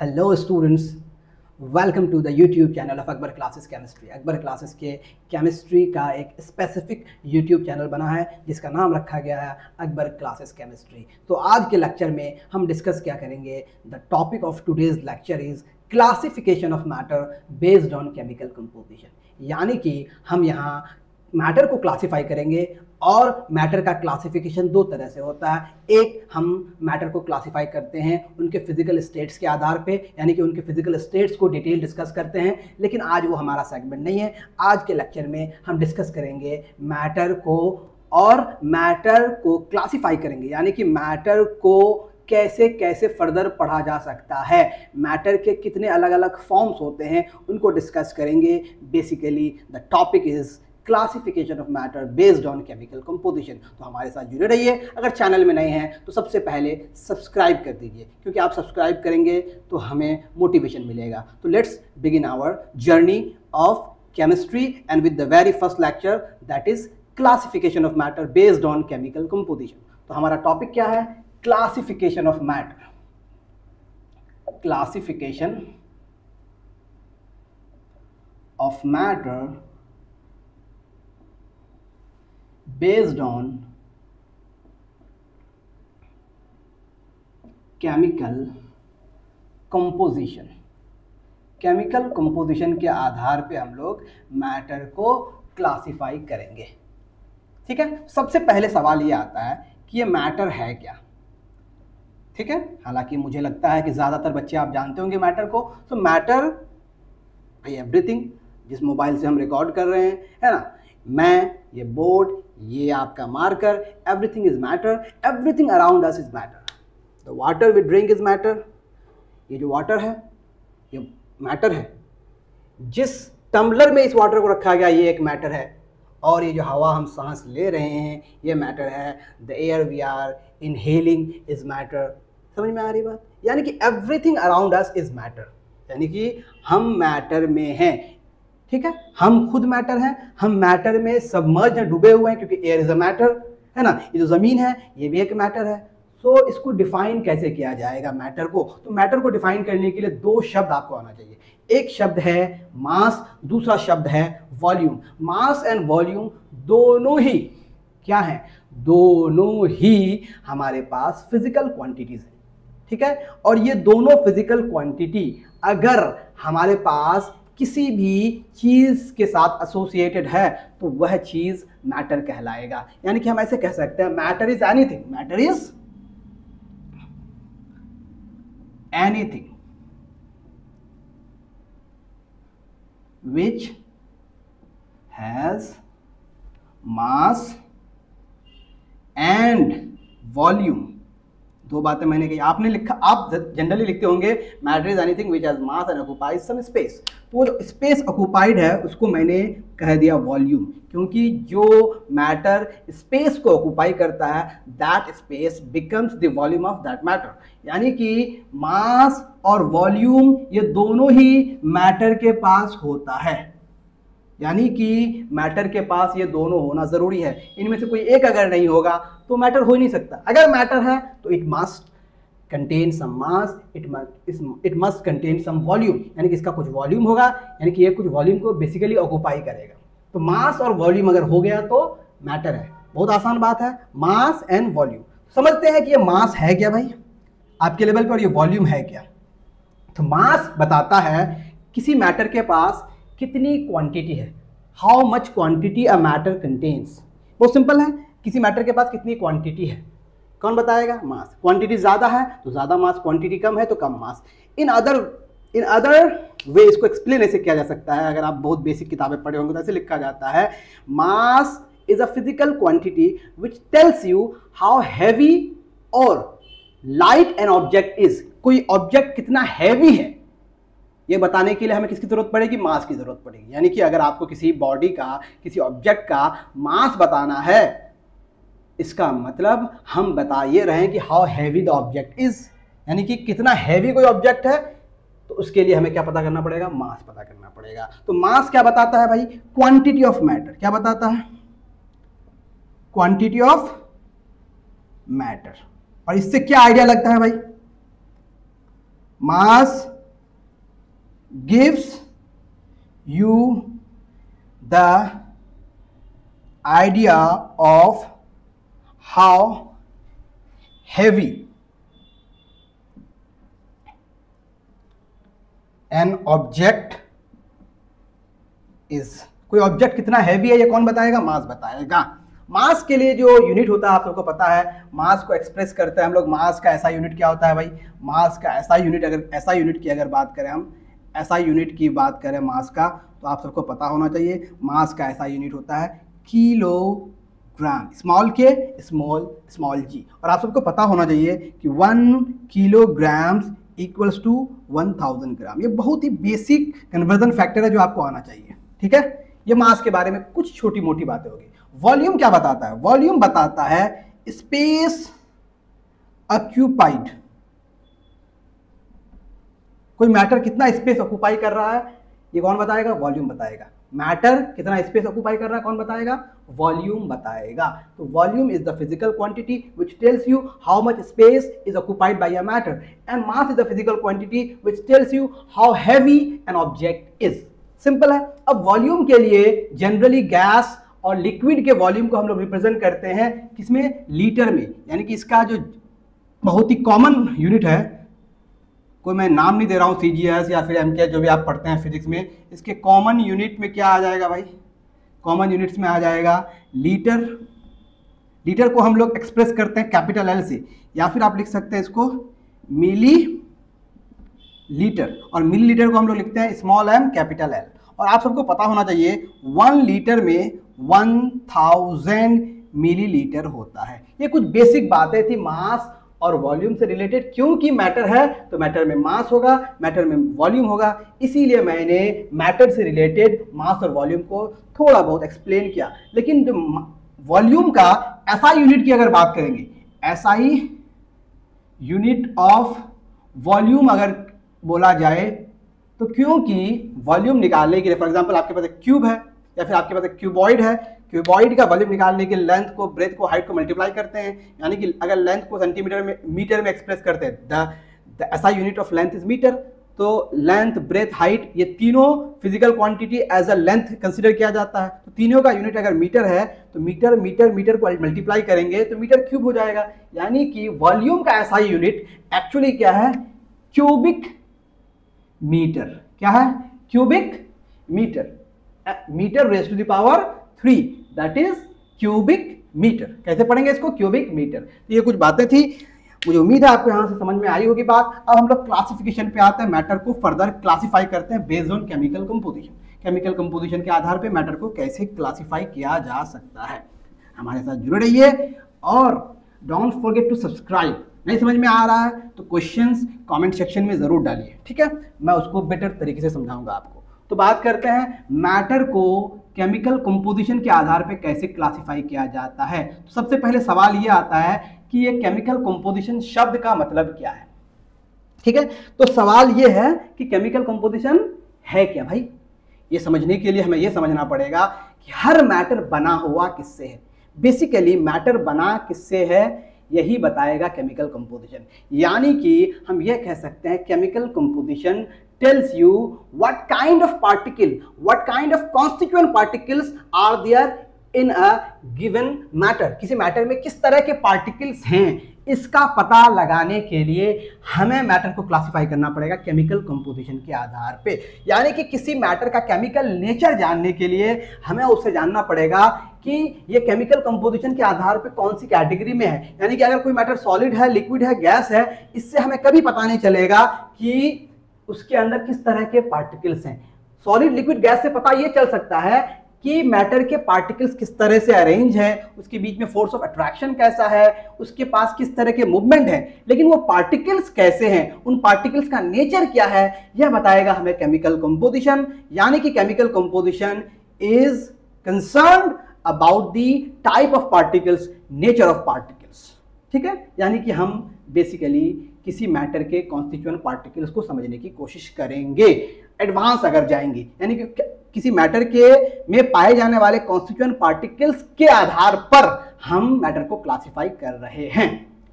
Hello students, welcome to the YouTube channel of Akbar classes chemistry. Akbar classes के chemistry का एक specific YouTube channel बना है जिसका नाम रखा गया है अकबर क्लासेस केमिस्ट्री। तो आज के लेक्चर में हम डिस्कस क्या करेंगे, the topic of today's lecture is classification of matter based on chemical composition. यानी कि हम यहाँ मैटर को क्लासिफाई करेंगे और मैटर का क्लासिफिकेशन दो तरह से होता है। एक, हम मैटर को क्लासिफाई करते हैं उनके फिजिकल स्टेट्स के आधार पे, यानी कि उनके फिजिकल स्टेट्स को डिटेल डिस्कस करते हैं, लेकिन आज वो हमारा सेगमेंट नहीं है। आज के लेक्चर में हम डिस्कस करेंगे मैटर को और मैटर को क्लासिफाई करेंगे, यानी कि मैटर को कैसे कैसे फर्दर पढ़ा जा सकता है, मैटर के कितने अलग अलग फॉर्म्स होते हैं उनको डिस्कस करेंगे। Basically the topic is classification of matter based on chemical composition. तो हमारे साथ जुड़े रहिए। अगर चैनल में नए हैं तो सबसे पहले सब्सक्राइब कर दीजिए, क्योंकि आप सब्सक्राइब करेंगे तो हमें मोटिवेशन मिलेगा। तो let's begin our journey of chemistry and with the very first lecture, that is classification of matter based on chemical composition. तो हमारा टॉपिक क्या है? Classification of matter. Classification of matter based on chemical composition। Chemical composition के आधार पे हम लोग matter को क्लासिफाई करेंगे। ठीक है, सबसे पहले सवाल ये आता है कि ये मैटर है क्या। ठीक है, हालांकि मुझे लगता है कि ज़्यादातर बच्चे आप जानते होंगे मैटर को। तो मैटर एवरीथिंग, जिस मोबाइल से हम रिकॉर्ड कर रहे हैं, है ना, मैं, ये बोर्ड, ये आपका marker, everything is matter, everything around us is matter. The water we drink is matter. ये जो वाटर है ये मैटर है। जिस टम्बलर में इस वाटर को रखा गया ये एक मैटर है, और ये जो हवा हम सांस ले रहे हैं ये मैटर है। The air we are inhaling is matter. समझ में आ रही बात? यानी कि everything around us is matter, यानी कि हम मैटर में हैं। ठीक है, हम खुद मैटर हैं, हम मैटर में सबमर्ज हैं, डूबे हुए हैं, क्योंकि एयर इज अ मैटर, है ना। ये जो ज़मीन है ये भी एक मैटर है। सो इसको डिफाइन कैसे किया जाएगा मैटर को? तो मैटर को डिफाइन करने के लिए दो शब्द आपको आना चाहिए। एक शब्द है मास, दूसरा शब्द है वॉल्यूम। मास एंड वॉल्यूम दोनों ही क्या हैं? दोनों ही हमारे पास फिजिकल क्वांटिटीज हैं। ठीक है, और ये दोनों फिजिकल क्वांटिटी अगर हमारे पास किसी भी चीज के साथ एसोसिएटेड है तो वह चीज मैटर कहलाएगा। यानी कि हम ऐसे कह सकते हैं matter is anything, matter is anything which has mass and volume। दो बातें मैंने कही, आपने लिखा, आप जनरली लिखते होंगे matter is anything which has mass and occupies some space. तो वो जो स्पेस ऑक्युपाइड है उसको मैंने कह दिया वॉल्यूम, क्योंकि जो मैटर स्पेस को ऑक्युपाई करता है that space becomes the volume of that matter. यानी कि मास और वॉल्यूम ये दोनों ही मैटर के पास होता है, यानी कि मैटर के पास ये दोनों होना जरूरी है। इनमें से कोई एक अगर नहीं होगा तो मैटर हो ही नहीं सकता। अगर मैटर है तो it must contain some mass, it must contain some volume, यानी कि इसका कुछ वॉल्यूम होगा, यानी कि ये कुछ वॉल्यूम को बेसिकली ऑक्युपाई करेगा। तो मास और वॉल्यूम अगर हो गया तो मैटर है। बहुत आसान बात है, मास एंड वॉल्यूम। समझते हैं कि ये मास है क्या भाई आपके लेवल पर, और ये वॉल्यूम है क्या। तो मास बताता है किसी मैटर के पास कितनी क्वांटिटी है, how much quantity a matter contains. बहुत सिंपल है, किसी मैटर के पास कितनी क्वांटिटी है कौन बताएगा? मास। क्वांटिटी ज़्यादा है तो ज़्यादा मास, क्वांटिटी कम है तो कम मास। इन अदर वे इसको एक्सप्लेन ऐसे किया जा सकता है, अगर आप बहुत बेसिक किताबें पढ़े होंगे तो ऐसे लिखा जाता है, mass is a physical quantity which tells you how heavy और लाइट एन ऑब्जेक्ट इज। कोई ऑब्जेक्ट कितना हैवी है ये बताने के लिए हमें किसकी जरूरत पड़ेगी? मास की जरूरत पड़ेगी। यानी कि अगर आपको किसी बॉडी का, किसी ऑब्जेक्ट का मास बताना है, इसका मतलब हम बता ये रहे हैं कि how heavy the object is, यानी कि कितना हैवी कोई ऑब्जेक्ट है, तो उसके लिए हमें क्या पता करना पड़ेगा? मास पता करना पड़ेगा। तो मास क्या बताता है भाई? Quantity of matter. क्या बताता है? Quantity of matter. और इससे क्या आइडिया लगता है भाई? मास gives you the idea of how heavy an object is। कोई ऑब्जेक्ट कितना हैवी है ये कौन बताएगा? मास बताएगा। मास के लिए जो यूनिट होता है आप सबको पता है, मास को एक्सप्रेस करते हैं हम लोग। मास का ऐसा यूनिट क्या होता है भाई? मास का ऐसा यूनिट, अगर ऐसा यूनिट की अगर बात करें हम, ऐसा यूनिट की बात करें मास का, तो आप सबको पता होना चाहिए मास का ऐसा यूनिट होता है किलोग्राम, स्मॉल के स्मॉल जी। और आप सबको पता होना चाहिए कि 1 किलोग्राम इक्वल्स टू 1000 ग्राम। ये बहुत ही बेसिक कन्वर्जन फैक्टर है जो आपको आना चाहिए, ठीक है। ये मास के बारे में कुछ छोटी मोटी बातें होगी। वॉल्यूम क्या बताता है? वॉल्यूम बताता है स्पेस ऑक्यूपाइड। कोई मैटर कितना स्पेस ऑक्यूपाई कर रहा है ये कौन बताएगा? वॉल्यूम बताएगा। मैटर कितना स्पेस ऑक्यूपाई कर रहा है कौन बताएगा? वॉल्यूम बताएगा। तो volume is the physical quantity which tells you how much space is occupied by a matter, and mass is the physical quantity which tells you how heavy an object is. Simple है। अब volume के लिए generally gas और liquid के volume को हम लोग represent करते हैं किसमें? लीटर में। यानी कि इसका जो बहुत ही कॉमन यूनिट है, कोई मैं नाम नहीं दे रहा हूँ, CGS या फिर MK जो भी आप पढ़ते हैं फिजिक्स में, इसके कॉमन यूनिट में क्या आ जाएगा भाई? कॉमन यूनिट्स में आ जाएगा लीटर। लीटर को हम लोग एक्सप्रेस करते हैं कैपिटल L से, या फिर आप लिख सकते हैं इसको मिली लीटर, और मिली लीटर को हम लोग लिखते हैं स्मॉल m कैपिटल L। और आप सबको पता होना चाहिए 1 लीटर में 1000 मिलीलीटर होता है। ये कुछ बेसिक बातें थी मास और वॉल्यूम से रिलेटेड। क्योंकि मैटर है तो मैटर में मास होगा, मैटर में वॉल्यूम होगा, इसीलिए मैंने मैटर से रिलेटेड मास और वॉल्यूम को थोड़ा बहुत एक्सप्लेन किया। लेकिन जो वॉल्यूम का SI यूनिट की अगर बात करेंगे, SI यूनिट ऑफ वॉल्यूम अगर बोला जाए, तो क्योंकि वॉल्यूम निकालने के लिए, फॉर एग्जांपल आपके पास एक क्यूब है या फिर आपके पास एक क्यूबॉइड है, क्यूबॉइड का वॉल्यूम निकालने के लेंथ को, ब्रेथ को, हाइट को मल्टीप्लाई करते हैं। यानी कि अगर लेंथ को सेंटीमीटर में, मीटर में एक्सप्रेस करते हैं, the SI unit of length is metre. तो लेंथ, ब्रेथ, हाइट, ये तीनों physical quantity as a length consider किया जाता है। तो तीनों का यूनिट अगर मीटर है तो मीटर मीटर मीटर को मल्टीप्लाई करेंगे तो मीटर क्यूब हो जाएगा। यानी कि वॉल्यूम का SI यूनिट एक्चुअली क्या है? Cubic metre. क्या है? Cubic metre. Metre raise to the power 3, that is cubic metre. कैसे पढ़ेंगे इसको? Cubic metre. तो ये कुछ बातें थी, मुझे उम्मीद है आपको यहाँ से समझ में आई होगी बात। अब हम लोग क्लासिफिकेशन पे आते हैं, मैटर को फर्दर क्लासिफाई करते हैं based on chemical composition. Chemical composition के आधार पे मैटर को कैसे क्लासिफाई किया जा सकता है। हमारे साथ जुड़े रहिए और डोंट फॉरगेट टू सब्सक्राइब। नहीं समझ में आ रहा है तो क्वेश्चंस कमेंट सेक्शन में जरूर डालिए, ठीक है। मैं उसको बेटर तरीके से समझाऊंगा आपको। तो बात करते हैं मैटर को केमिकल कंपोजिशन के आधार पे कैसे क्लासिफाई किया जाता है। तो सबसे पहले सवाल ये आता है कि ये केमिकल कंपोजिशन शब्द का मतलब क्या है, ठीक है। तो सवाल ये है कि केमिकल कंपोजिशन है क्या भाई। ये समझने के लिए हमें ये समझना पड़ेगा कि हर मैटर बना हुआ किससे है। बेसिकली मैटर बना किससे है यही बताएगा केमिकल कंपोजिशन। यानी कि हम ये कह सकते हैं chemical composition tells you what kind of particle, what kind of constituent particles are there in a given matter। किसी मैटर में किस तरह के पार्टिकल्स हैं, इसका पता लगाने के लिए हमें मैटर को क्लासिफाई करना पड़ेगा केमिकल कंपोजिशन के आधार पे। यानी कि किसी मैटर का केमिकल नेचर जानने के लिए हमें उससे जानना पड़ेगा कि ये केमिकल कंपोजिशन के आधार पे कौन सी कैटेगरी में है। यानी कि अगर कोई मैटर सॉलिड है, लिक्विड है, गैस है, इससे हमें कभी पता नहीं चलेगा कि उसके अंदर किस तरह के पार्टिकल्स हैं। सॉलिड, लिक्विड, गैस से पता ये चल सकता है कि मैटर के पार्टिकल्स किस तरह से अरेंज है, उसके बीच में फोर्स ऑफ अट्रैक्शन कैसा है, उसके पास किस तरह के मूवमेंट है, लेकिन वो पार्टिकल्स कैसे हैं, उन पार्टिकल्स का नेचर क्या है, यह बताएगा हमें केमिकल कंपोजिशन। यानी कि chemical composition is concerned about the type of particles, nature of particles, ठीक है। यानी कि हम बेसिकली किसी मैटर के कॉन्स्टिट्यूएंट पार्टिकल्स को समझने की कोशिश करेंगे, एडवांस अगर जाएंगे। यानी कि किसी मैटर के में पाए जाने वाले कॉन्स्टिट्यूएंट पार्टिकल्स के आधार पर हम मैटर को क्लासिफाई कर रहे हैं,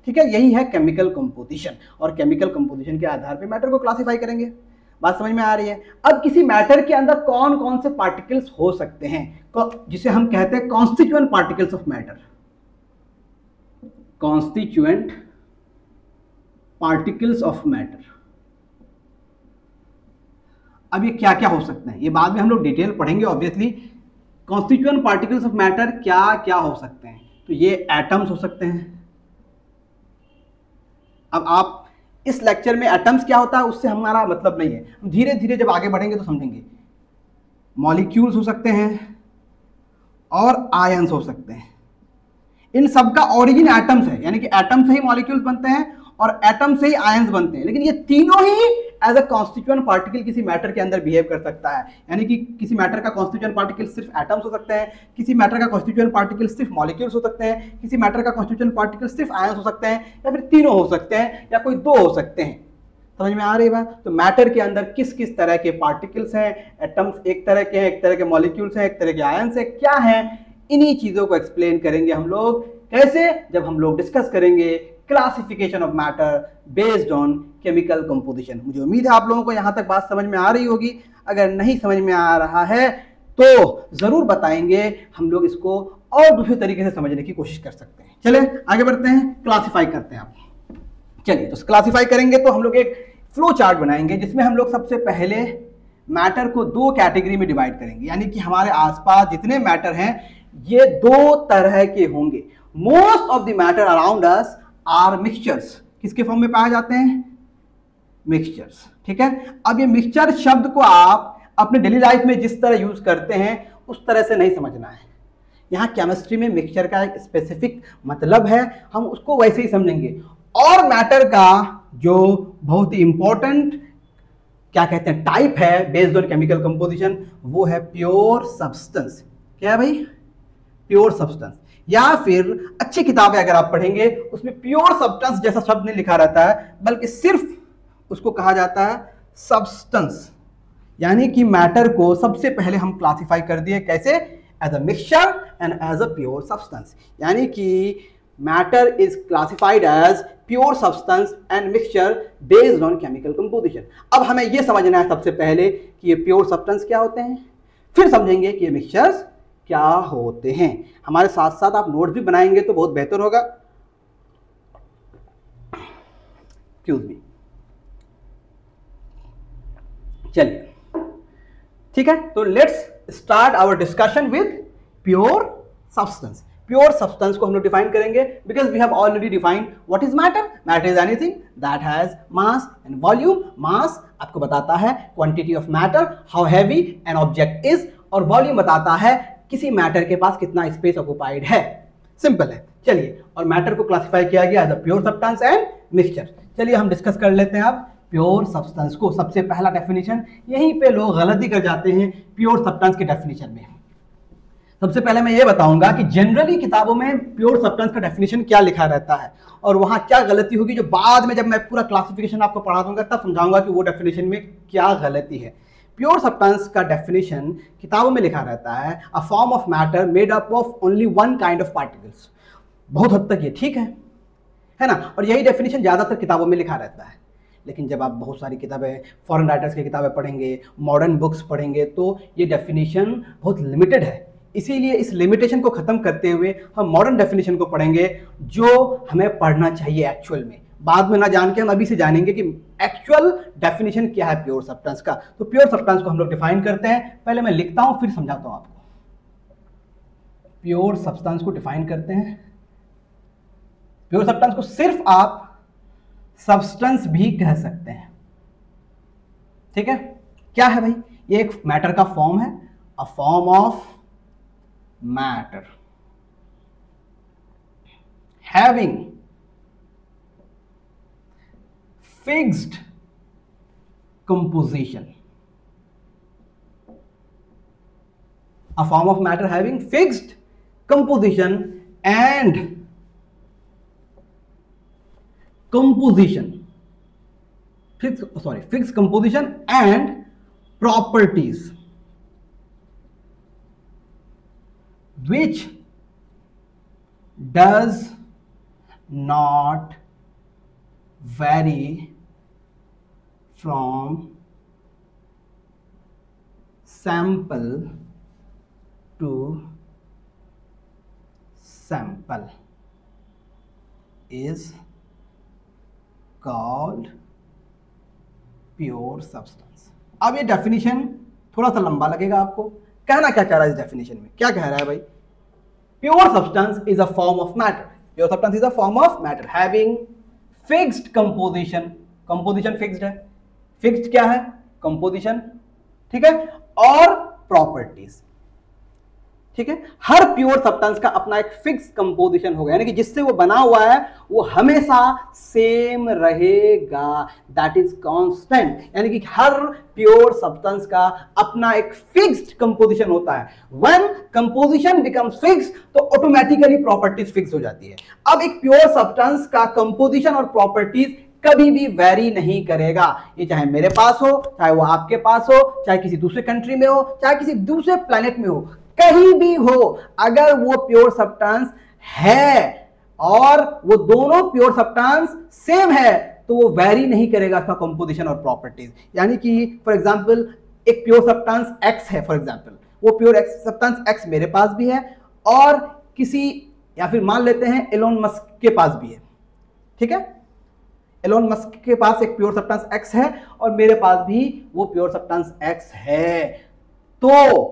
ठीक है। यही है केमिकल कंपोजिशन, और केमिकल कंपोजिशन के आधार पर मैटर को क्लासिफाई करेंगे। बात समझ में आ रही है? अब किसी मैटर के अंदर कौन कौन से पार्टिकल्स हो सकते हैं, जिसे हम कहते हैं constituent particles of matter. Constituent particles of matter. अब ये क्या क्या हो सकते हैं, ये बाद में हम लोग डिटेल पढ़ेंगे obviously. Constituent particles of matter क्या क्या हो सकते हैं, तो ये एटम्स हो सकते हैं। अब आप इस लेक्चर में एटम्स क्या होता है उससे हमारा मतलब नहीं है, हम धीरे धीरे जब आगे बढ़ेंगे तो समझेंगे। मॉलिक्यूल्स हो सकते हैं और आयंस हो सकते हैं। इन सब का ओरिजिन एटम्स है, यानी कि एटम से ही मॉलिक्यूल्स बनते हैं और एटम से ही आयंस बनते हैं, लेकिन ये तीनों ही एज अ कॉन्स्टिट्यूएंट पार्टिकल किसी मैटर के अंदर बिहेव कर सकता है। यानी कि किसी मैटर का कॉन्स्टिट्यूएंट पार्टिकल सिर्फ एटम्स हो सकते हैं, किसी मैटर का कॉन्स्टिट्यूएंट पार्टिकल सिर्फ मॉलिक्यूल्स हो सकते हैं, किसी मैटर का कॉन्स्टिट्यूएंट पार्टिकल सिर्फ आयंस हो सकते हैं, या फिर तीनों हो सकते हैं, या कोई दो हो सकते हैं। समझ में आ रही बात? तो मैटर के अंदर किस किस तरह के पार्टिकल्स हैं, एटम्स एक तरह के हैं, एक तरह के मॉलिक्यूल्स हैं, एक तरह के आयंस है, क्या है, इन्हीं चीजों को एक्सप्लेन करेंगे हम लोग। कैसे? जब हम लोग डिस्कस करेंगे classification of matter based on chemical composition. मुझे उम्मीद है आप लोगों को यहां तक बात समझ में आ रही होगी। अगर नहीं समझ में आ रहा है तो जरूर बताएंगे, हम लोग इसको और दूसरे तरीके से समझने की कोशिश कर सकते हैं। चले आगे बढ़ते हैं, क्लासिफाई करते हैं आप। चलिए, तो क्लासिफाई करेंगे तो हम लोग एक फ्लो चार्ट बनाएंगे जिसमें हम लोग सबसे पहले मैटर को दो कैटेगरी में डिवाइड करेंगे। यानी कि हमारे आसपास जितने मैटर हैं ये दो तरह के होंगे। Most of the matter around us are mixtures. किसके फॉर्म में पाए जाते हैं? मिक्सचर्स। ठीक है, अब ये मिक्सचर शब्द को आप अपने डेली लाइफ में जिस तरह यूज करते हैं उस तरह से नहीं समझना है। यहाँ केमिस्ट्री में मिक्सचर का एक स्पेसिफिक मतलब है, हम उसको वैसे ही समझेंगे। और मैटर का जो बहुत ही इंपॉर्टेंट क्या कहते हैं टाइप है बेस्ड ऑन केमिकल कंपोजिशन, वो है प्योर सब्सटेंस। क्या है भाई? Pure substance. या फिर अच्छी किताबें अगर आप पढ़ेंगे उसमें प्योर सब्सटेंस जैसा शब्द नहीं लिखा रहता है, बल्कि सिर्फ उसको कहा जाता है सब्सटेंस। यानी कि मैटर को सबसे पहले हम क्लासिफाई कर दिए कैसे? As a mixture and as a pure substance. यानी कि matter is classified as pure substance and mixture based on chemical composition. अब हमें यह समझना है सबसे पहले कि ये प्योर सब्सटेंस क्या होते हैं, फिर समझेंगे कि ये मिक्सचर्स क्या होते हैं। हमारे साथ साथ आप नोट्स भी बनाएंगे तो बहुत बेहतर होगा। Excuse me. चलिए ठीक है, तो let's start our discussion with pure substance. Pure substance को हम लोग डिफाइन करेंगे because we have already defined what is matter. Matter is anything that has mass and volume. Mass आपको बताता है quantity of matter, how heavy an object is, और volume बताता है किसी मैटर के पास कितना स्पेस ऑक्युपाइड है। सिंपल है। चलिए, और मैटर को क्लासिफाई किया गया as a pure substance and mixture. चलिए हम डिस्कस कर लेते हैं अब प्योर सब्सटेंस को। सबसे पहला डेफिनेशन, यहीं पे लोग गलती कर जाते हैं प्योर सब्सटेंस के डेफिनेशन में। सबसे पहले मैं ये बताऊंगा कि जनरली किताबों में प्योर सब्सटेंस का डेफिनेशन क्या लिखा रहता है और वहां क्या गलती होगी, जो बाद में जब मैं पूरा क्लासिफिकेशन आपको पढ़ा दूंगा तब समझाऊंगा कि वो डेफिनेशन में क्या गलती है। प्योर सब्सटेंस का डेफिनेशन किताबों में लिखा रहता है a form of matter made up of only one kind of particles. बहुत हद तक ये ठीक है ना, और यही डेफिनेशन ज्यादातर किताबों में लिखा रहता है। लेकिन जब आप बहुत सारी किताबें, फॉरेन राइटर्स की किताबें पढ़ेंगे, मॉडर्न बुक्स पढ़ेंगे, तो ये डेफिनेशन बहुत लिमिटेड है। इसीलिए इस लिमिटेशन को खत्म करते हुए हम मॉडर्न डेफिनेशन को पढ़ेंगे जो हमें पढ़ना चाहिए एक्चुअल में। बाद में ना जान के हम अभी से जानेंगे कि एक्चुअल डेफिनेशन क्या है प्योर सब्सटेंस का। तो प्योर सब्सटेंस को हम लोग डिफाइन करते हैं। पहले मैं लिखता हूं फिर समझाता हूं आपको। प्योर सब्सटेंस को डिफाइन करते हैं। प्योर सब्सटेंस को सिर्फ आप सब्सटेंस भी कह सकते हैं। ठीक है, क्या है भाई? ये एक मैटर का फॉर्म है, a form of matter having fixed composition. A form of matter having fixed composition and fixed composition and properties which does not vary from sample to sample is called pure substance. अब ये definition थोड़ा सा लंबा लगेगा आपको। कहना क्या चाह रहा है इस डेफिनेशन में, क्या कह रहा है भाई? Pure substance is a form of matter, pure substance is a form of matter having fixed composition, composition fixed है, फिक्स्ड क्या है? कंपोजिशन, ठीक है, और प्रॉपर्टीज, ठीक है। हर प्योर सब्सटेंस का अपना एक फिक्स कंपोजिशन होगा, यानी कि जिससे वो बना हुआ है वो हमेशा सेम रहेगा, दैट इज कांस्टेंट। यानी कि हर प्योर सब्सटेंस का अपना एक फिक्स्ड कंपोजिशन होता है। व्हेन कंपोजिशन बिकम्स फिक्स तो ऑटोमेटिकली प्रॉपर्टीज फिक्स हो जाती है। अब एक प्योर सब्सटेंस का कंपोजिशन और प्रॉपर्टीज कभी भी वेरी नहीं करेगा, ये चाहे मेरे पास हो, चाहे वो आपके पास हो, चाहे किसी दूसरे कंट्री में हो, चाहे किसी दूसरे प्लेनेट में हो, कहीं भी हो, अगर वो प्योर सब्सटेंस है और वो दोनों प्योर सब्सटेंस सेम है तो वो वेरी नहीं करेगा उसका कंपोजिशन और प्रॉपर्टीज। यानी कि फॉर एग्जांपल एक प्योर सब्सटेंस एक्स है, फॉर एग्जांपल वो प्योर सब्सटेंस एक्स मेरे पास भी है और किसी, या फिर मान लेते हैं एलोन मस्क के पास भी है, ठीक है, एलोन मस्क के पास एक प्योर सब्सटेंस एक्स है और मेरे पास भी वो प्योर सब्सटेंस एक्स है। तो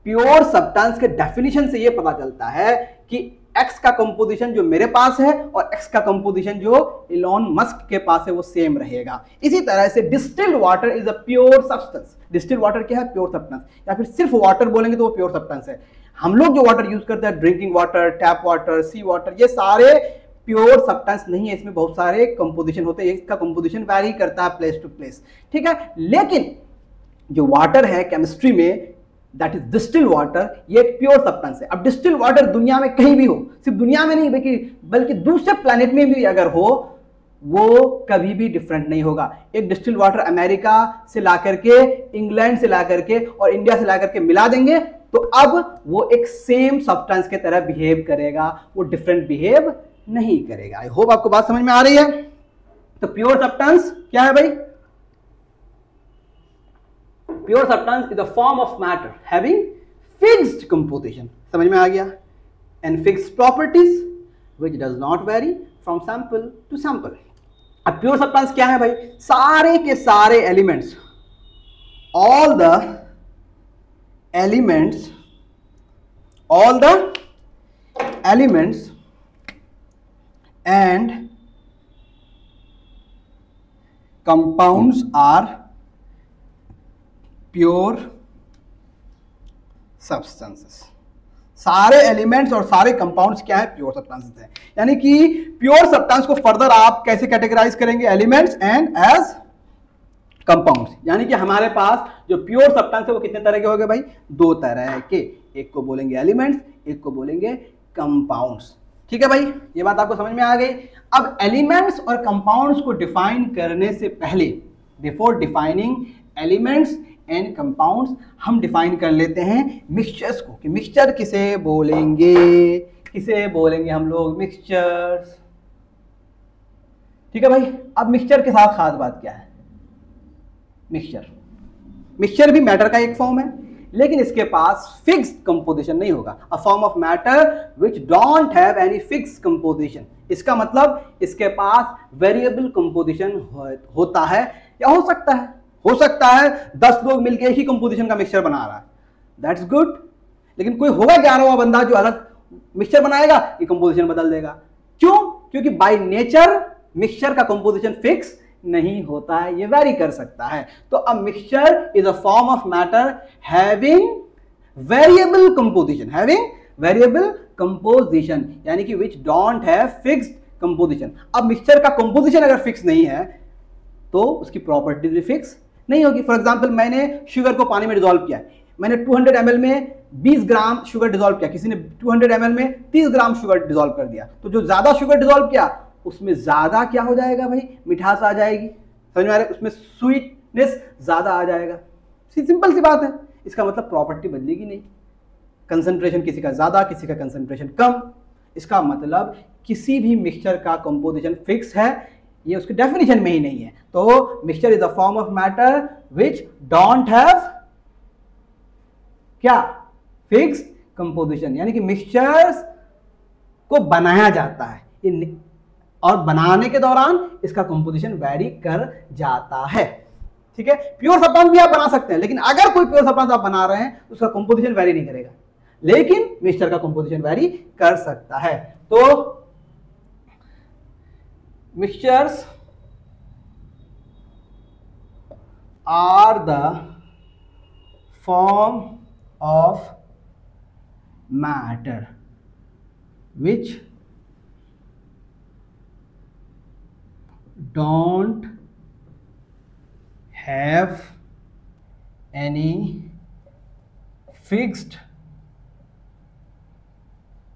प्योर सब्सटेंस के डेफिनेशन से ये पता चलता है कि एक्स का कंपोजिशन जो मेरे पास है और एक्स का कंपोजिशन जो एलोन मस्क के पास है वो सेम रहेगा। इसी तरह से distilled water is a pure substance. Distilled water क्या है? Pure substance. या फिर सिर्फ वाटर बोलेंगे तो वो प्योर सब्सटेंस है। हम लोग जो वाटर यूज करते हैं, ड्रिंकिंग वाटर, टैप वाटर, सी वाटर, ये सारे प्योर सब्सटेंस नहीं है, इसमें बहुत सारे कंपोजिशन होते हैं, इसका कंपोजिशन वैरी करता है प्लेस टू प्लेस, ठीक है। लेकिन जो वाटर है केमिस्ट्री में, दैट इज डिस्टिल्ड वाटर, ये एक प्योर सब्सटेंस है। अब डिस्टिल्ड वाटर दुनिया में कहीं भी हो, सिर्फ दुनिया में नहीं बल्कि दूसरे प्लैनेट में भी अगर हो, वो कभी भी डिफरेंट नहीं होगा। एक डिस्टिल्ड वाटर अमेरिका से ला करके, इंग्लैंड से ला करके और इंडिया से ला करके मिला देंगे तो अब वो एक सेम सब्सटेंस के तरह बिहेव करेगा, वो डिफरेंट बिहेव नहीं करेगा। आई होप आपको बात समझ में आ रही है। तो प्योर सब्सटेंस क्या है भाई? Pure substance is a form of matter having fixed composition, समझ में आ गया, and fixed properties which does not vary from sample to sample. अब प्योर सब्सटेंस क्या है भाई? सारे के सारे elements, all the elements, all the elements and compounds are pure substances। सारे एलिमेंट्स और सारे कंपाउंड्स क्या है? प्योर सब्सटेंसेस हैं। यानी कि प्योर सब्सटेंस को फर्दर आप कैसे कैटेगराइज करेंगे? Elements and as compounds. यानी कि हमारे पास जो प्योर सब्सटेंस है वो कितने तरह के हो गए भाई? दो तरह के, एक को बोलेंगे एलिमेंट्स, एक को बोलेंगे कंपाउंड्स, ठीक है भाई, ये बात आपको समझ में आ गई। अब एलिमेंट्स और कंपाउंड्स को डिफाइन करने से पहले, before defining elements and compounds, हम डिफाइन कर लेते हैं मिक्सचर्स को, कि मिक्सचर किसे बोलेंगे, किसे बोलेंगे हम लोग? मिक्सचर्स, ठीक है भाई। अब मिक्सचर के साथ खास बात क्या है? मिक्सचर भी मैटर का एक फॉर्म है, लेकिन इसके पास फिक्स्ड कंपोजिशन नहीं होगा। अ form of matter which don't have any fixed composition. इसका मतलब इसके पास वेरिएबल कंपोजिशन होता है या हो सकता है 10 लोग मिलकर एक ही कंपोजिशन का मिक्सचर बना रहा है, दैट्स गुड। लेकिन कोई होगा 11वां बंदा जो अलग मिक्सचर बनाएगा, ये कंपोजिशन बदल देगा। क्यों? क्योंकि बाय नेचर मिक्सचर का कंपोजिशन फिक्स नहीं होता है, ये वेरी कर सकता है। तो अ mixture is a form of matter having variable composition, यानी कि which don't have fixed composition. अब मिक्सचर का कंपोजिशन अगर फिक्स नहीं है तो उसकी प्रॉपर्टीज भी फिक्स नहीं होगी। फॉर एग्जांपल, मैंने शुगर को पानी में डिसॉल्व किया, मैंने 200 ml में 20 ग्राम शुगर डिसॉल्व किया, किसी ने 200 ml में 30 ग्राम शुगर डिसॉल्व कर दिया, तो जो ज्यादा शुगर डिसॉल्व किया उसमें ज्यादा क्या हो जाएगा भाई? मिठास आ जाएगी, समझ में आ रहा है? उसमें स्वीटनेस ज्यादा आ जाएगा। सिंपल सी बात है, इसका मतलब प्रॉपर्टी बदलेगी नहीं। कंसंट्रेशन किसी का ज्यादा, किसी का कंसंट्रेशन कम, इसका मतलब किसी भी मिक्सचर का कंपोजिशन फिक्स है, ये उसके डेफिनेशन में ही नहीं है। तो mixture is a form of matter which don't have क्या, फिक्स्ड कंपोजिशन, यानी कि मिक्सचर्स को बनाया जाता है और बनाने के दौरान इसका कंपोजिशन वैरी कर जाता है। ठीक है, प्योर सब्सटेंस भी आप बना सकते हैं, लेकिन अगर कोई प्योर सब्सटेंस आप बना रहे हैं उसका कंपोजिशन वैरी नहीं करेगा, लेकिन मिक्सचर का कंपोजिशन वैरी कर सकता है। तो mixtures are the form of matter which don't have any fixed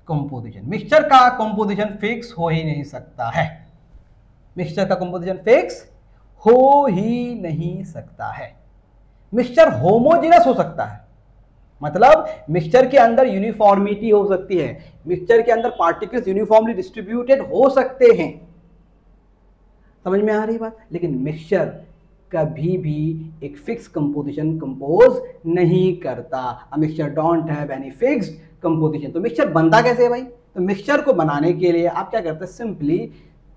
composition। Mixture का कंपोजिशन फिक्स हो ही नहीं सकता है, मिक्सचर का कंपोजिशन फिक्स हो ही नहीं सकता है। मिक्सचर होमोजेनस हो सकता है, मतलब मिक्सचर के अंदर यूनिफॉर्मिटी हो सकती है, मिक्सचर के अंदर पार्टिकल्स यूनिफॉर्मली डिस्ट्रीब्यूटेड हो सकते हैं, समझ में आ रही बात। लेकिन मिक्सचर कभी भी एक फिक्स कंपोजिशन कंपोज नहीं करता। A mixture don't have any fixed composition. तो मिक्सचर बनता कैसे है भाई? तो मिक्सचर को बनाने के लिए आप क्या करते हैं, सिंपली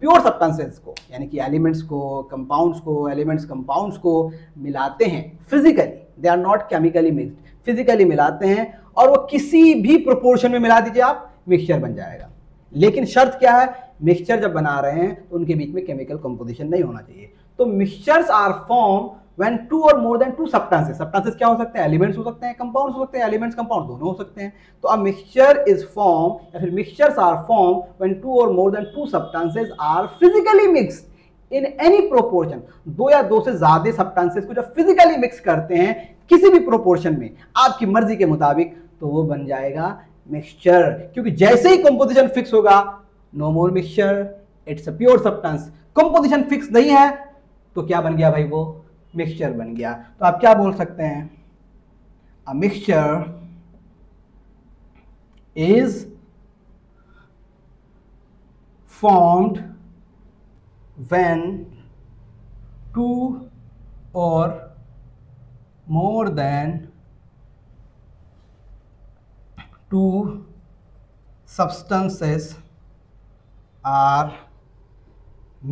प्योर सब्सटेंसेस को, यानी कि एलिमेंट्स को, कंपाउंड्स को, एलिमेंट्स कंपाउंड्स को मिलाते हैं physically, they are not chemically mixed, physically मिलाते हैं, और वो किसी भी प्रोपोर्शन में मिला दीजिए आप, मिक्सचर बन जाएगा। लेकिन शर्त क्या है, मिक्सचर जब बना रहे हैं तो उनके बीच में केमिकल कंपोजिशन नहीं होना चाहिए। तो mixtures are form when two और more than two substances, substances क्या हो सकते हैं, एलिमेंट्स हो सकते हैं, कंपाउंड्स हो सकते हैं, एलिमेंट्स कंपाउंड दोनों हो सकते हैं। तो अ मिक्सचर इज फॉर्म, या फिर mixtures are form when two और more than two substances are physically mixed in any proportion. दो या दो से ज्यादा सब्सटेंसेस को जब फिजिकली मिक्स करते हैं किसी भी प्रोपोर्शन में आपकी मर्जी के मुताबिक, तो वो बन जाएगा मिक्सचर। क्योंकि जैसे ही कंपोजिशन फिक्स होगा, no more mixture, it's a pure substance. Composition fix नहीं है तो क्या बन गया भाई, वो मिक्सचर बन गया। तो आप क्या बोल सकते हैं, a mixture is formed when two और more than two substances are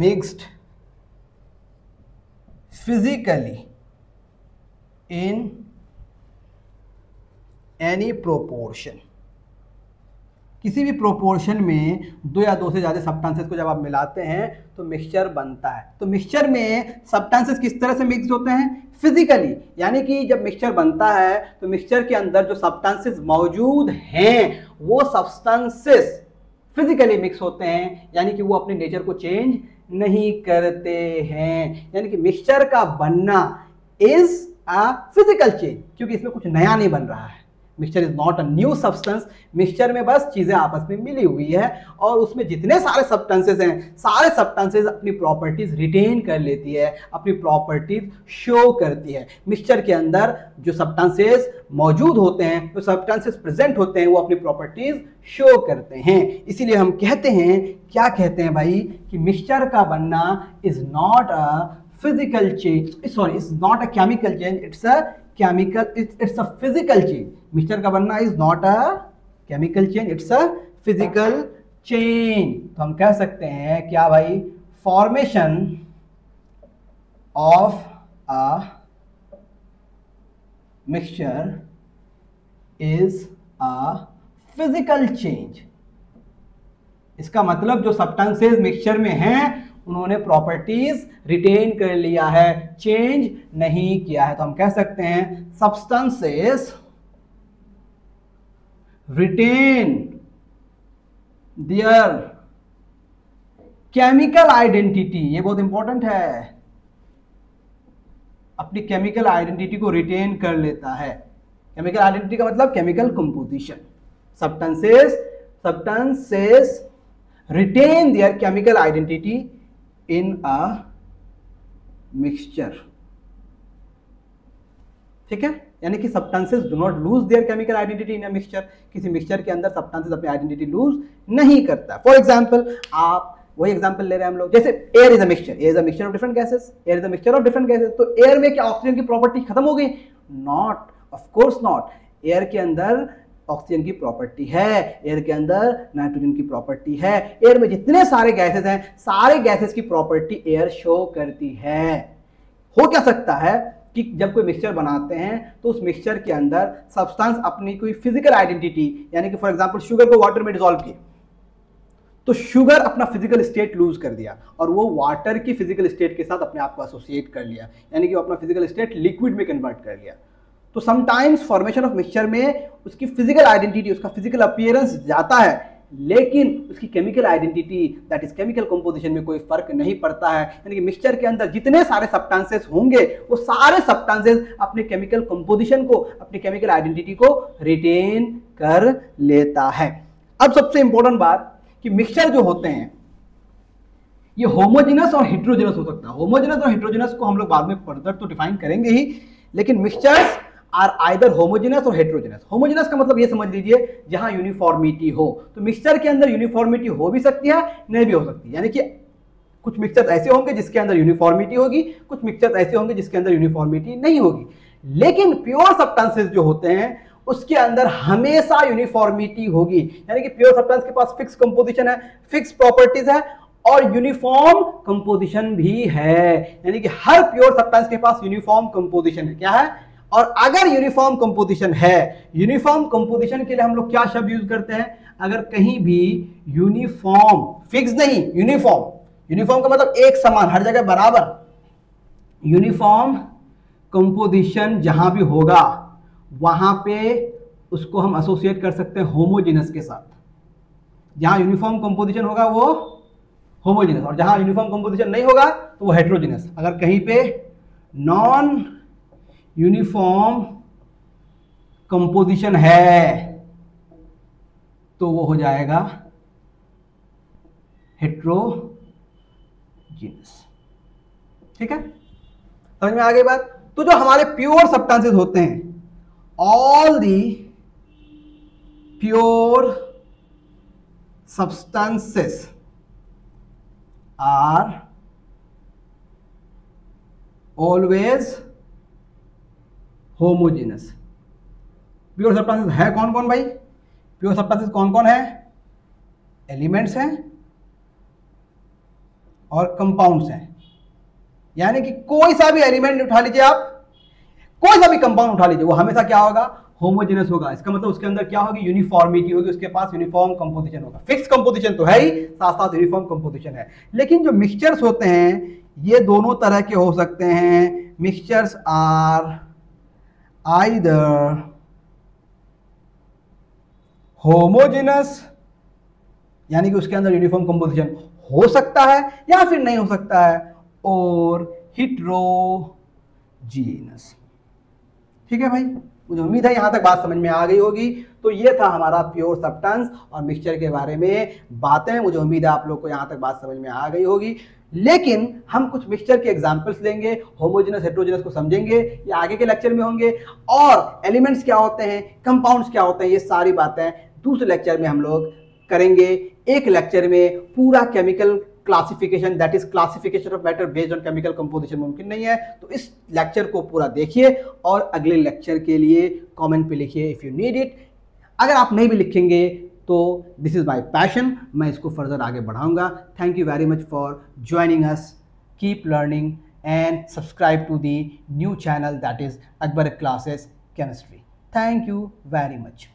mixed physically in any proportion। किसी भी प्रोपोर्शन में दो या दो से ज़्यादा सब्सटेंसेस को जब आप मिलाते हैं तो मिक्सचर बनता है। तो मिक्सचर में सब्सटेंसेस किस तरह से मिक्स होते हैं, फिजिकली, यानी कि जब मिक्सचर बनता है तो मिक्सचर के अंदर जो सब्सटेंसेस मौजूद हैं वो सब्सटेंसेस फिजिकली मिक्स होते हैं, यानी कि वो अपने नेचर को चेंज नहीं करते हैं। यानी कि मिक्सचर का बनना इज अ फिजिकल चेंज, क्योंकि इसमें कुछ नया नहीं बन रहा है। Mixture is not a new substance, mixture में बस चीजें आपस में मिली हुई है और उसमें जितने सारे सब्सटेंसेस हैं, सारे सब्सटेंसेस अपनी प्रॉपर्टीज रिटेन कर लेती है, अपनी प्रॉपर्टीज शो करती है। मिक्सचर के अंदर जो सब्सटेंसेस मौजूद होते हैं, जो सब्सटेंसेस प्रेजेंट होते हैं, वो अपनी प्रॉपर्टीज शो करते हैं। इसीलिए हम कहते हैं, क्या कहते हैं भाई, कि मिक्सचर का बनना is not a physical change, sorry, is not a chemical change, it's a chemical, it's a physical change. Mixture का बनना is not a chemical change, it's a physical change. तो हम कह सकते हैं क्या भाई, formation of a mixture is a physical change. इसका मतलब जो सब्सटेंसेस मिक्सचर में हैं उन्होंने प्रॉपर्टीज रिटेन कर लिया है, चेंज नहीं किया है। तो हम कह सकते हैं substances retain their chemical identity, ये बहुत इंपॉर्टेंट है, अपनी केमिकल आइडेंटिटी को रिटेन कर लेता है। केमिकल आइडेंटिटी का मतलब chemical composition. Substances retain their chemical identity in a mixture. ठीक है, यानी कि substances do not lose their chemical identity in a mixture. किसी मिक्सचर के अंदर सब्सटेंसेस अपनी आइडेंटिटी लूज नहीं करता। फॉर एग्जांपल, आप वही एग्जांपल ले रहे हैं हम लोग, जैसे air is a mixture, air is a mixture of different gases, air is a mixture of different gases. तो एयर में क्या ऑक्सीजन की प्रॉपर्टी खत्म हो गई? Not, of course not. Air के अंदर ऑक्सीजन की प्रॉपर्टी है, एयर के अंदर नाइट्रोजन की प्रॉपर्टी है, एयर में जितने सारे गैसेस हैं सारे गैसेस की प्रॉपर्टी एयर शो करती है। हो क्या सकता है कि जब कोई मिक्सचर बनाते हैं तो उस मिक्सचर के अंदर सब्सटेंस अपनी कोई फिजिकल आइडेंटिटी, यानी कि फॉर एग्जांपल शुगर को वाटर में डिसॉल्व किए तो शुगर अपना फिजिकल स्टेट लूज कर दिया और वो वाटर की फिजिकल स्टेट के साथ अपने आप को एसोसिएट कर लिया, यानी कि वो अपना फिजिकल स्टेट लिक्विड में कन्वर्ट कर लिया। तो समटाइम्स फॉर्मेशन ऑफ मिक्सचर में उसकी फिजिकल आइडेंटिटी, उसका फिजिकल अपीयरेंस जाता है, लेकिन उसकी chemical identity that is chemical composition में कोई फर्क नहीं पड़ता है। यानी कि मिक्सचर के अंदर जितने सारे सब्सटेंसेस होंगे वो सारे सब्सटेंसेस अपने केमिकल कंपोजिशन को, अपनी केमिकल आइडेंटिटी को रिटेन कर लेता है। अब सबसे इंपॉर्टेंट बात कि मिक्सचर जो होते हैं ये होमोजेनस और हेट्रोजेनस हो सकता है। होमोजेनस और हेट्रोजेनस को हम लोग बाद में फर्दर तो डिफाइन करेंगे ही, लेकिन मिक्सचर्स आर आइदर होमोजेनस और हेट्रोजेनस। होमोजेनस का मतलब ये समझ लीजिए जहां यूनिफॉर्मिटी हो, तो मिक्सचर के अंदर यूनिफॉर्मिटी हो भी सकती है, नहीं भी हो सकती है। यानी कि कुछ मिक्सचर्स ऐसे होंगे जिसके अंदर यूनिफॉर्मिटी होगी, कुछ मिक्सचर्स ऐसे होंगे जिसके अंदर यूनिफॉर्मिटी नहीं होगी। लेकिन प्योर सब्सटेंसेस जो होते हैं उसके अंदर हमेशा यूनिफॉर्मिटी होगी, यानी कि प्योर सब्सटेंस के पास फिक्स कंपोजिशन है, फिक्स प्रॉपर्टीज है और यूनिफॉर्म कंपोजिशन भी है। यानी कि हर प्योर सब्सटेंस के पास यूनिफॉर्म कंपोजिशन है। क्या है? और अगर यूनिफॉर्म कंपोजिशन है, यूनिफॉर्म कंपोजिशन के लिए हम लोग क्या शब्द यूज करते हैं? अगर कहीं भी यूनिफॉर्म, फिक्स नहीं, यूनिफॉर्म, यूनिफॉर्म का मतलब एक समान, हर जगह बराबर, यूनिफॉर्म कंपोजिशन जहां भी होगा वहां पे उसको हम एसोसिएट कर सकते हैं होमोजेनस के साथ। जहां यूनिफॉर्म कंपोजिशन होगा वो होमोजेनस, और जहां यूनिफॉर्म कंपोजिशन नहीं होगा तो वो हेट्रोजेनस। अगर कहीं पे नॉन यूनिफॉर्म कंपोजिशन है तो वो हो जाएगा हेट्रोजीनस। ठीक है, समझ में आ गई बात? तो जो हमारे प्योर सब्सटेंसेस होते हैं, all the pure substances are always homogeneous. Pure substances है कौन कौन भाई? प्योर सब्सटेंसेस कौन कौन है? एलिमेंट्स हैं और कंपाउंड्स हैं। यानी कि कोई सा भी एलिमेंट उठा लीजिए आप, कोई सा भी कंपाउंड उठा लीजिए, वो हमेशा क्या होगा? होमोजेनस होगा। इसका मतलब उसके अंदर क्या होगी? यूनिफॉर्मिटी होगी, उसके पास यूनिफॉर्म कंपोजिशन होगा। फिक्स कंपोजिशन तो है ही, साथ साथ यूनिफॉर्म कंपोजिशन है। लेकिन जो मिक्सचर्स होते हैं ये दोनों तरह के हो सकते हैं। मिक्सचर्स आर आइदर होमोजेनस, यानी कि उसके अंदर यूनिफॉर्म कंपोजिशन हो सकता है या फिर नहीं हो सकता है, और हेट्रोजीनस। ठीक है भाई, मुझे उम्मीद है यहां तक बात समझ में आ गई होगी। तो ये था हमारा प्योर सब्सटेंस और मिक्सचर के बारे में बातें। मुझे उम्मीद है आप लोग को यहां तक बात समझ में आ गई होगी। लेकिन हम कुछ मिक्सचर के एग्जांपल्स लेंगे, होमोजेनस हेट्रोजेनस को समझेंगे, ये आगे के लेक्चर में होंगे, और एलिमेंट्स क्या होते हैं, कंपाउंड्स क्या होते हैं, ये सारी बातें दूसरे लेक्चर में हम लोग करेंगे। एक लेक्चर में पूरा chemical classification, that is classification of matter based on chemical composition मुमकिन नहीं है। तो इस लेक्चर को पूरा देखिए और अगले लेक्चर के लिए कमेंट पे लिखिए इफ यू नीड इट। अगर आप नहीं भी लिखेंगे तो दिस इज माय पैशन, मैं इसको फर्दर आगे बढ़ाऊंगा। Thank you very much for joining us, keep learning and subscribe to the new channel that is Akbar classes chemistry. Thank you very much.